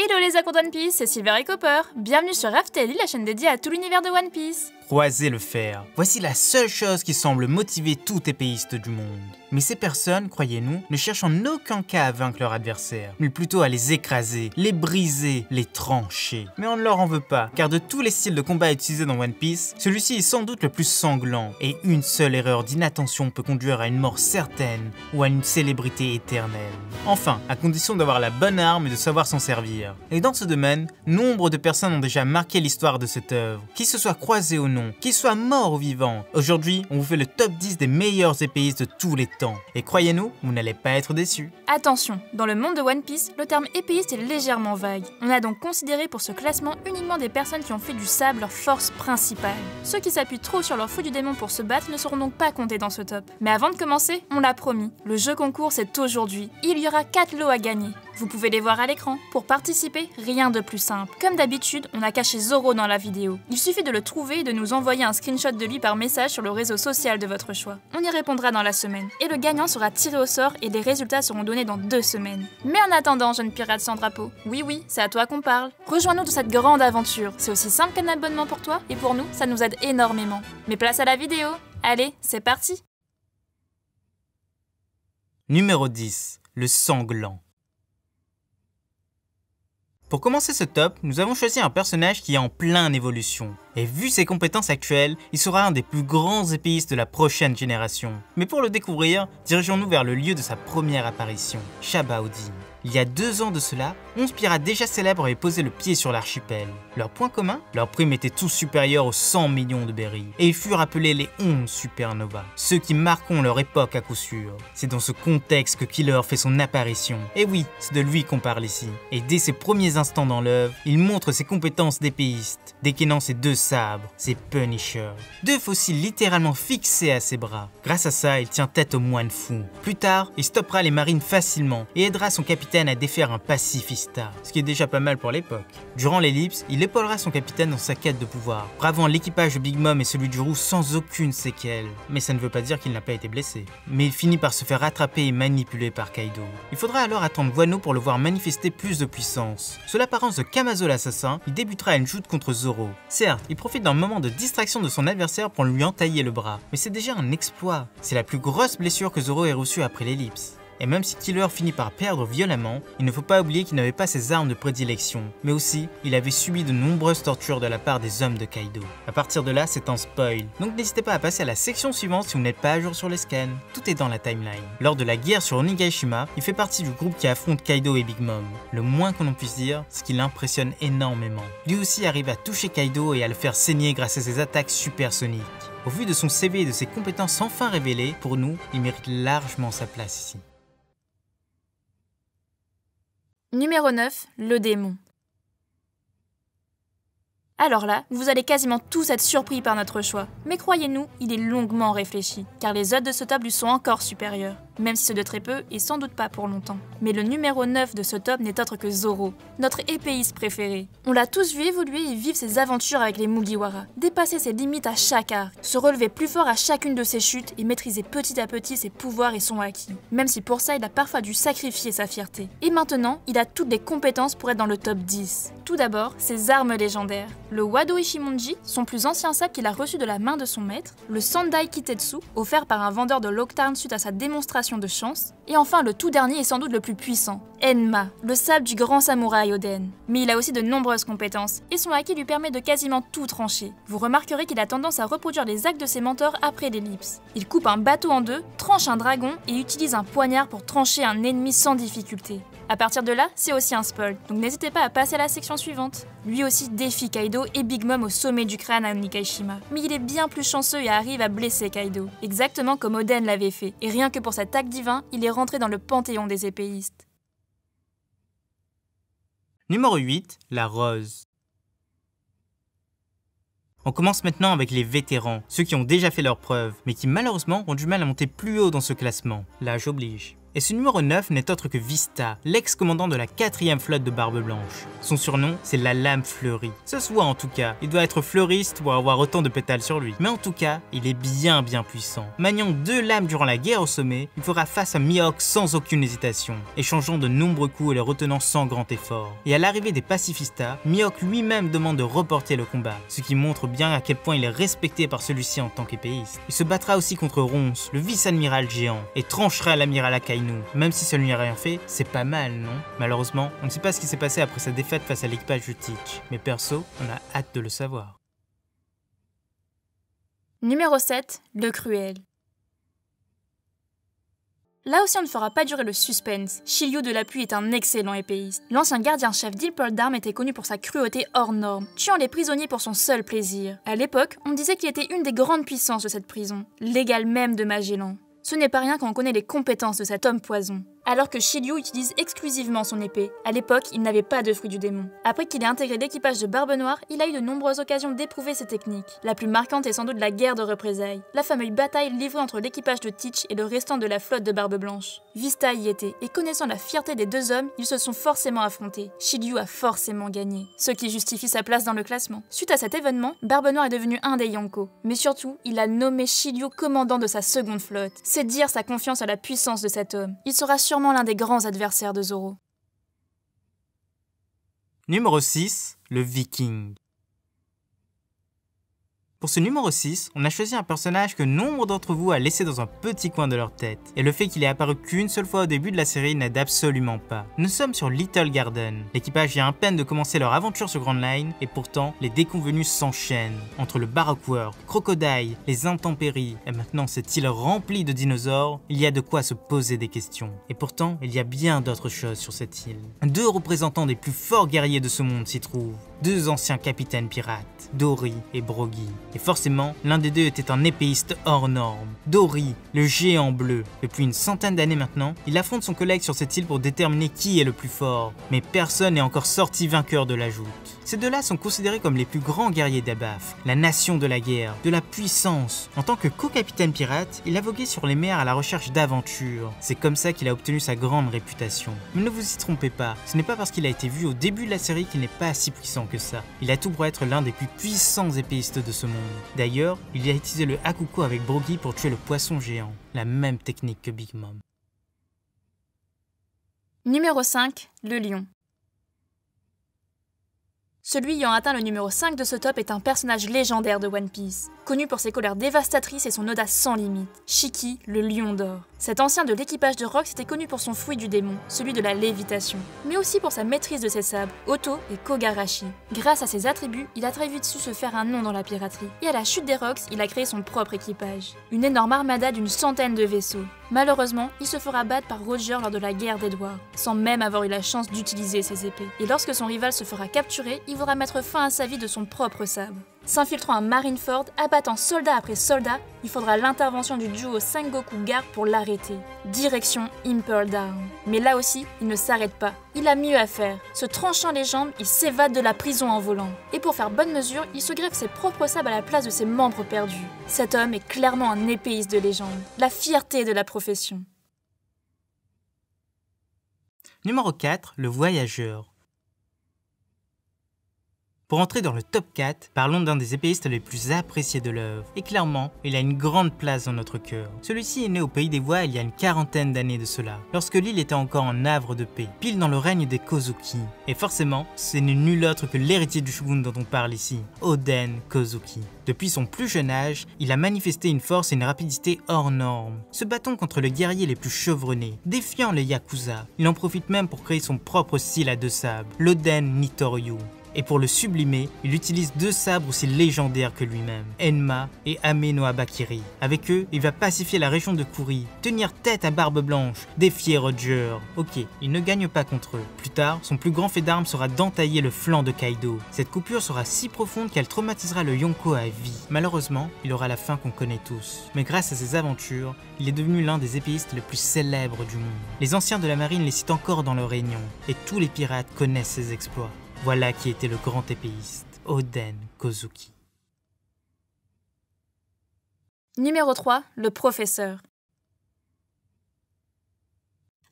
Hello les accords de One Piece, c'est Silver et Copper. Bienvenue sur Raftelli, la chaîne dédiée à tout l'univers de One Piece. Croiser le fer. Voici la seule chose qui semble motiver tout épéiste du monde. Mais ces personnes, croyez-nous, ne cherchent en aucun cas à vaincre leur adversaire, mais plutôt à les écraser, les briser, les trancher. Mais on ne leur en veut pas, car de tous les styles de combat utilisés dans One Piece, celui-ci est sans doute le plus sanglant, et une seule erreur d'inattention peut conduire à une mort certaine ou à une célébrité éternelle. Enfin, à condition d'avoir la bonne arme et de savoir s'en servir. Et dans ce domaine, nombre de personnes ont déjà marqué l'histoire de cette œuvre, qu'ils se soient croisés ou non, qu'ils soient morts ou vivants. Aujourd'hui, on vous fait le top 10 des meilleurs épéistes de tous les temps. Et croyez-nous, vous n'allez pas être déçus. Attention, dans le monde de One Piece, le terme épéiste est légèrement vague. On a donc considéré pour ce classement uniquement des personnes qui ont fait du sable leur force principale. Ceux qui s'appuient trop sur leur fou du démon pour se battre ne seront donc pas comptés dans ce top. Mais avant de commencer, on l'a promis, le jeu concours c'est aujourd'hui. Il y aura 4 lots à gagner. Vous pouvez les voir à l'écran. Pour participer, rien de plus simple. Comme d'habitude, on a caché Zoro dans la vidéo. Il suffit de le trouver et de nous envoyer un screenshot de lui par message sur le réseau social de votre choix. On y répondra dans la semaine. Et le gagnant sera tiré au sort et les résultats seront donnés dans 2 semaines. Mais en attendant, jeune pirate sans drapeau, oui, c'est à toi qu'on parle. Rejoins-nous dans cette grande aventure. C'est aussi simple qu'un abonnement pour toi et pour nous, ça nous aide énormément. Mais place à la vidéo. Allez, c'est parti. Numéro 10. Le sanglant. Pour commencer ce top, nous avons choisi un personnage qui est en pleine évolution. Et vu ses compétences actuelles, il sera un des plus grands épéistes de la prochaine génération. Mais pour le découvrir, dirigeons-nous vers le lieu de sa première apparition, Shabaudi. Il y a 2 ans de cela, 11 pirates déjà célèbres avaient posé le pied sur l'archipel. Leur point commun? Leur prime était tout supérieur aux 100 millions de berries. Et ils furent appelés les 11 supernovas, ceux qui marqueront leur époque à coup sûr. C'est dans ce contexte que Killer fait son apparition. Et oui, c'est de lui qu'on parle ici. Et dès ses premiers instants dans l'œuvre, il montre ses compétences d'épéiste, dégainant ses 2 sabres, ses Punishers. 2 fossiles littéralement fixés à ses bras. Grâce à ça, il tient tête aux moines fous. Plus tard, il stoppera les marines facilement et aidera son capitaine à défaire un pacifista, ce qui est déjà pas mal pour l'époque. Durant l'ellipse, il épaulera son capitaine dans sa quête de pouvoir, bravant l'équipage de Big Mom et celui du Roux sans aucune séquelle. Mais ça ne veut pas dire qu'il n'a pas été blessé. Mais il finit par se faire attraper et manipuler par Kaido. Il faudra alors attendre Wano pour le voir manifester plus de puissance. Sous l'apparence de Kamazo l'assassin, il débutera une joute contre Zoro. Certes, il profite d'un moment de distraction de son adversaire pour lui entailler le bras, mais c'est déjà un exploit. C'est la plus grosse blessure que Zoro ait reçue après l'ellipse. Et même si Killer finit par perdre violemment, il ne faut pas oublier qu'il n'avait pas ses armes de prédilection, mais aussi il avait subi de nombreuses tortures de la part des hommes de Kaido. A partir de là, c'est un spoil, donc n'hésitez pas à passer à la section suivante si vous n'êtes pas à jour sur les scans. Tout est dans la timeline. Lors de la guerre sur Onigashima, il fait partie du groupe qui affronte Kaido et Big Mom. Le moins qu'on en puisse dire, c'est qu'il impressionne énormément. Lui aussi arrive à toucher Kaido et à le faire saigner grâce à ses attaques supersoniques. Au vu de son CV et de ses compétences enfin révélées, pour nous, il mérite largement sa place ici. Numéro 9, le démon. Alors là, vous allez quasiment tous être surpris par notre choix. Mais croyez-nous, il est longuement réfléchi, car les autres de ce top lui sont encore supérieurs. Même si c'est de très peu et sans doute pas pour longtemps. Mais le numéro 9 de ce top n'est autre que Zoro, notre épéiste préféré. On l'a tous vu évoluer et vivre ses aventures avec les Mugiwara, dépasser ses limites à chaque arc, se relever plus fort à chacune de ses chutes et maîtriser petit à petit ses pouvoirs et son haki. Même si pour ça il a parfois dû sacrifier sa fierté. Et maintenant, il a toutes les compétences pour être dans le top 10. Tout d'abord, ses armes légendaires. Le Wado Ishimonji, son plus ancien sabre qu'il a reçu de la main de son maître, le Sandai Kitetsu, offert par un vendeur de Locktarn suite à sa démonstration de chance, et enfin le tout dernier et sans doute le plus puissant, Enma, le sabre du grand samouraï Oden. Mais il a aussi de nombreuses compétences, et son haki lui permet de quasiment tout trancher. Vous remarquerez qu'il a tendance à reproduire les actes de ses mentors après l'ellipse. Il coupe un bateau en 2, tranche un dragon et utilise un poignard pour trancher un ennemi sans difficulté. À partir de là, c'est aussi un spoil, donc n'hésitez pas à passer à la section suivante. Lui aussi défie Kaido et Big Mom au sommet du crâne à Onigashima. Mais il est bien plus chanceux et arrive à blesser Kaido, exactement comme Oden l'avait fait. Et rien que pour cet acte divin, il est rentré dans le panthéon des épéistes. Numéro 8, la rose. On commence maintenant avec les vétérans, ceux qui ont déjà fait leurs preuves, mais qui malheureusement ont du mal à monter plus haut dans ce classement. L'âge oblige. Et ce numéro 9 n'est autre que Vista, l'ex-commandant de la 4e flotte de Barbe Blanche. Son surnom, c'est la lame fleurie. Ça se voit en tout cas, il doit être fleuriste pour avoir autant de pétales sur lui. Mais en tout cas, il est bien puissant. Maniant 2 lames durant la guerre au sommet, il fera face à Mihawk sans aucune hésitation, échangeant de nombreux coups et les retenant sans grand effort. Et à l'arrivée des pacifistas, Mihawk lui-même demande de reporter le combat, ce qui montre bien à quel point il est respecté par celui-ci en tant qu'épéiste. Il se battra aussi contre Ronce, le vice-amiral géant, et tranchera l'amiral Akainu. Même si ça ne lui a rien fait, c'est pas mal, non? Malheureusement, on ne sait pas ce qui s'est passé après sa défaite face à l'équipage de Teach, mais perso, on a hâte de le savoir. Numéro 7, le Cruel. Là aussi on ne fera pas durer le suspense, Shiryu de la Pluie est un excellent épéiste. L'ancien gardien-chef d'Impel-Down était connu pour sa cruauté hors norme, tuant les prisonniers pour son seul plaisir. À l'époque, on disait qu'il était une des grandes puissances de cette prison, l'égale même de Magellan. Ce n'est pas rien quand on connaît les compétences de cet homme poison. Alors que Shiryu utilise exclusivement son épée, à l'époque, il n'avait pas de fruit du démon. Après qu'il ait intégré l'équipage de Barbe Noire, il a eu de nombreuses occasions d'éprouver ses techniques. La plus marquante est sans doute la guerre de représailles, la fameuse bataille livrée entre l'équipage de Teach et le restant de la flotte de Barbe Blanche. Vista y était, et connaissant la fierté des deux hommes, ils se sont forcément affrontés. Shiryu a forcément gagné, ce qui justifie sa place dans le classement. Suite à cet événement, Barbe Noire est devenu un des Yonko. Mais surtout, il a nommé Shiryu commandant de sa seconde flotte. C'est dire sa confiance à la puissance de cet homme. Il sera sûrement l'un des grands adversaires de Zoro. Numéro 6, le Viking. Pour ce numéro 6, on a choisi un personnage que nombre d'entre vous a laissé dans un petit coin de leur tête. Et le fait qu'il ait apparu qu'une seule fois au début de la série n'aide absolument pas. Nous sommes sur Little Garden. L'équipage vient à peine de commencer leur aventure sur Grand Line, et pourtant, les déconvenus s'enchaînent. Entre le Baroque World, Crocodile, les intempéries, et maintenant cette île remplie de dinosaures, il y a de quoi se poser des questions. Et pourtant, il y a bien d'autres choses sur cette île. 2 représentants des plus forts guerriers de ce monde s'y trouvent. 2 anciens capitaines pirates, Dory et Brogy. Et forcément, l'un des deux était un épéiste hors norme. Dory, le géant bleu. Depuis une centaine d'années maintenant, il affronte son collègue sur cette île pour déterminer qui est le plus fort. Mais personne n'est encore sorti vainqueur de la joute. Ces deux-là sont considérés comme les plus grands guerriers d'Abaf, la nation de la guerre, de la puissance. En tant que co-capitaine pirate, il a vogué sur les mers à la recherche d'aventures. C'est comme ça qu'il a obtenu sa grande réputation. Mais ne vous y trompez pas, ce n'est pas parce qu'il a été vu au début de la série qu'il n'est pas si puissant que ça. Il a tout pour être l'un des plus puissants épéistes de ce monde. D'ailleurs, il a utilisé le Hakuko avec Brogy pour tuer le poisson géant, la même technique que Big Mom. Numéro 5, le lion. Celui ayant atteint le numéro 5 de ce top est un personnage légendaire de One Piece, connu pour ses colères dévastatrices et son audace sans limite, Shiki, le lion d'or. Cet ancien de l'équipage de Rox était connu pour son fruit du démon, celui de la lévitation, mais aussi pour sa maîtrise de ses sabres, Oto et Kogarashi. Grâce à ses attributs, il a très vite su se faire un nom dans la piraterie, et à la chute des Rox, il a créé son propre équipage, une énorme armada d'une centaine de vaisseaux. Malheureusement, il se fera battre par Roger lors de la guerre d'Edward, sans même avoir eu la chance d'utiliser ses épées. Et lorsque son rival se fera capturer, il voudra mettre fin à sa vie de son propre sabre. S'infiltrant à Marineford, abattant soldat après soldat, il faudra l'intervention du duo Sengoku Garp pour l'arrêter. Direction Impel-Down. Mais là aussi, il ne s'arrête pas. Il a mieux à faire. Se tranchant les jambes, il s'évade de la prison en volant. Et pour faire bonne mesure, il se greffe ses propres sabres à la place de ses membres perdus. Cet homme est clairement un épéiste de légende. La fierté de la profession. Numéro 4, le voyageur. Pour entrer dans le top 4, parlons d'un des épéistes les plus appréciés de l'œuvre. Et clairement, il a une grande place dans notre cœur. Celui-ci est né au Pays des Voix il y a une quarantaine d'années de cela, lorsque l'île était encore en havre de paix, pile dans le règne des Kozuki. Et forcément, ce n'est nul autre que l'héritier du shogun dont on parle ici, Oden Kozuki. Depuis son plus jeune âge, il a manifesté une force et une rapidité hors normes, se battant contre les guerriers les plus chevronnés, défiant les Yakuza. Il en profite même pour créer son propre style à 2 sabres, l'Oden Nitoryu. Et pour le sublimer, il utilise 2 sabres aussi légendaires que lui-même, Enma et Ame no Abakiri. Avec eux, il va pacifier la région de Kuri, tenir tête à Barbe Blanche, défier Roger. Ok, il ne gagne pas contre eux. Plus tard, son plus grand fait d'armes sera d'entailler le flanc de Kaido. Cette coupure sera si profonde qu'elle traumatisera le Yonko à vie. Malheureusement, il aura la fin qu'on connaît tous. Mais grâce à ses aventures, il est devenu l'un des épéistes les plus célèbres du monde. Les anciens de la marine les citent encore dans leurs réunions, et tous les pirates connaissent ses exploits. Voilà qui était le grand épéiste, Oden Kozuki. Numéro 3, le professeur.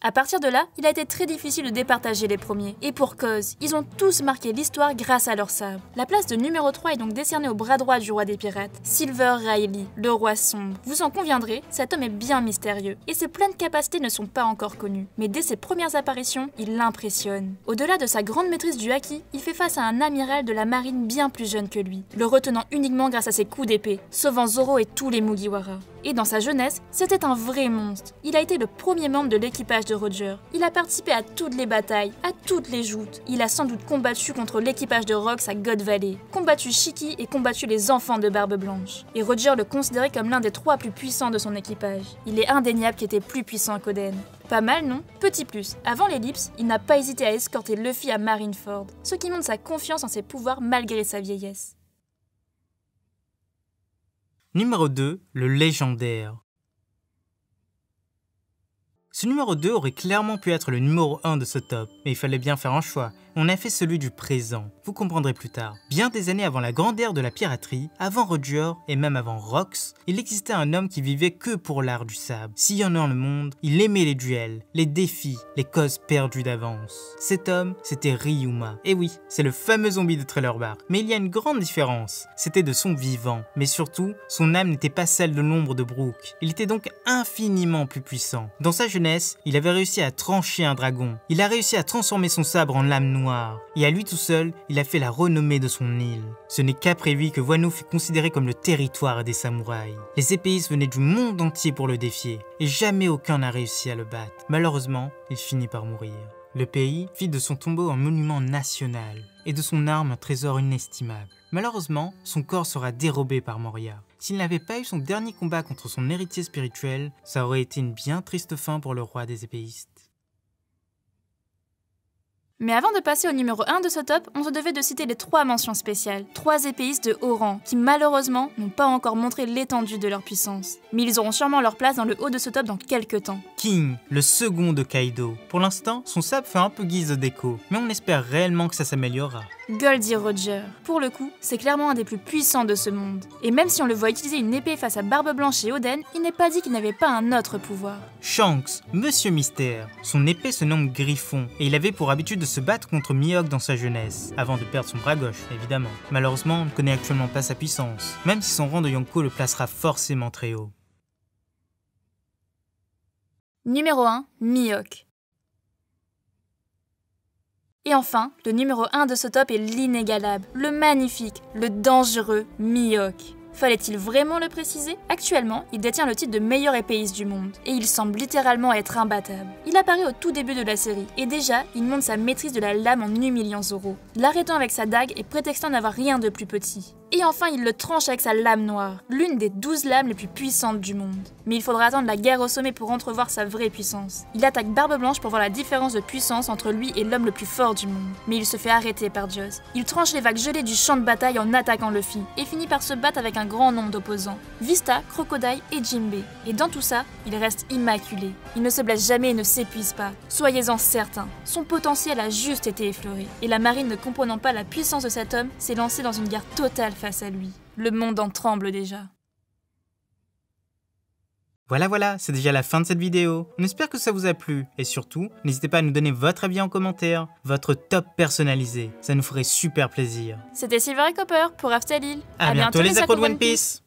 À partir de là, il a été très difficile de départager les premiers. Et pour cause, ils ont tous marqué l'histoire grâce à leur sabre. La place de numéro 3 est donc décernée au bras droit du roi des pirates, Silver Riley, le roi sombre. Vous en conviendrez, cet homme est bien mystérieux, et ses pleines capacités ne sont pas encore connues. Mais dès ses premières apparitions, il l'impressionne. Au-delà de sa grande maîtrise du haki, il fait face à un amiral de la marine bien plus jeune que lui, le retenant uniquement grâce à ses coups d'épée, sauvant Zoro et tous les Mugiwara. Et dans sa jeunesse, c'était un vrai monstre. Il a été le premier membre de l'équipage de Roger. Il a participé à toutes les batailles, à toutes les joutes. Il a sans doute combattu contre l'équipage de Rox à God Valley, combattu Shiki et combattu les enfants de Barbe Blanche. Et Roger le considérait comme l'un des 3 plus puissants de son équipage. Il est indéniable qu'il était plus puissant qu'Oden. Pas mal, non? Petit plus, avant l'ellipse, il n'a pas hésité à escorter Luffy à Marineford, ce qui montre sa confiance en ses pouvoirs malgré sa vieillesse. Numéro 2, le légendaire. Ce numéro 2 aurait clairement pu être le numéro 1 de ce top, mais il fallait bien faire un choix. On a fait celui du présent, vous comprendrez plus tard. Bien des années avant la grande ère de la piraterie, avant Roger et même avant Rox, il existait un homme qui vivait que pour l'art du sabre. Sillonnant le monde, il aimait les duels, les défis, les causes perdues d'avance. Cet homme, c'était Ryuma. Et oui, c'est le fameux zombie de Trailer Bark. Mais il y a une grande différence, c'était de son vivant. Mais surtout, son âme n'était pas celle de l'ombre de Brook. Il était donc infiniment plus puissant. Dans sa jeunesse, il avait réussi à trancher un dragon. Il a réussi à transformer son sabre en lame noire. Et à lui tout seul, il a fait la renommée de son île. Ce n'est qu'après lui que Wano fut considéré comme le territoire des samouraïs. Les épéistes venaient du monde entier pour le défier, et jamais aucun n'a réussi à le battre. Malheureusement, il finit par mourir. Le pays fit de son tombeau un monument national, et de son arme un trésor inestimable. Malheureusement, son corps sera dérobé par Moria. S'il n'avait pas eu son dernier combat contre son héritier spirituel, ça aurait été une bien triste fin pour le roi des épéistes. Mais avant de passer au numéro 1 de ce top, on se devait de citer les 3 mentions spéciales. 3 épéistes de haut rang, qui malheureusement n'ont pas encore montré l'étendue de leur puissance. Mais ils auront sûrement leur place dans le haut de ce top dans quelques temps. King, le second de Kaido. Pour l'instant, son sabre fait un peu guise de déco, mais on espère réellement que ça s'améliorera. Goldie Roger. Pour le coup, c'est clairement un des plus puissants de ce monde. Et même si on le voit utiliser une épée face à Barbe Blanche et Oden, il n'est pas dit qu'il n'avait pas un autre pouvoir. Shanks, Monsieur Mystère. Son épée se nomme Griffon, et il avait pour habitude de se battre contre Mihawk dans sa jeunesse, avant de perdre son bras gauche, évidemment. Malheureusement, on ne connaît actuellement pas sa puissance, même si son rang de Yonko le placera forcément très haut. Numéro 1, Mihawk. Et enfin, le numéro 1 de ce top est l'inégalable, le magnifique, le dangereux Mihawk. Fallait-il vraiment le préciser? Actuellement, il détient le titre de meilleur épéiste du monde, et il semble littéralement être imbattable. Il apparaît au tout début de la série, et déjà, il montre sa maîtrise de la lame en humiliant Zoro, l'arrêtant avec sa dague et prétextant n'avoir rien de plus petit. Et enfin, il le tranche avec sa lame noire, l'une des 12 lames les plus puissantes du monde. Mais il faudra attendre la guerre au sommet pour entrevoir sa vraie puissance. Il attaque Barbe Blanche pour voir la différence de puissance entre lui et l'homme le plus fort du monde. Mais il se fait arrêter par Joss. Il tranche les vagues gelées du champ de bataille en attaquant Luffy, et finit par se battre avec un grand nombre d'opposants. Vista, Crocodile et Jinbei. Et dans tout ça, il reste immaculé. Il ne se blesse jamais et ne s'épuise pas. Soyez-en certains, son potentiel a juste été effleuré. Et la marine, ne comprenant pas la puissance de cet homme, s'est lancée dans une guerre totale face à lui. Le monde en tremble déjà. Voilà, c'est déjà la fin de cette vidéo. On espère que ça vous a plu. Et surtout, n'hésitez pas à nous donner votre avis en commentaire, votre top personnalisé. Ça nous ferait super plaisir. C'était Silver et Copper pour After Lil. À bientôt les accros de One Piece.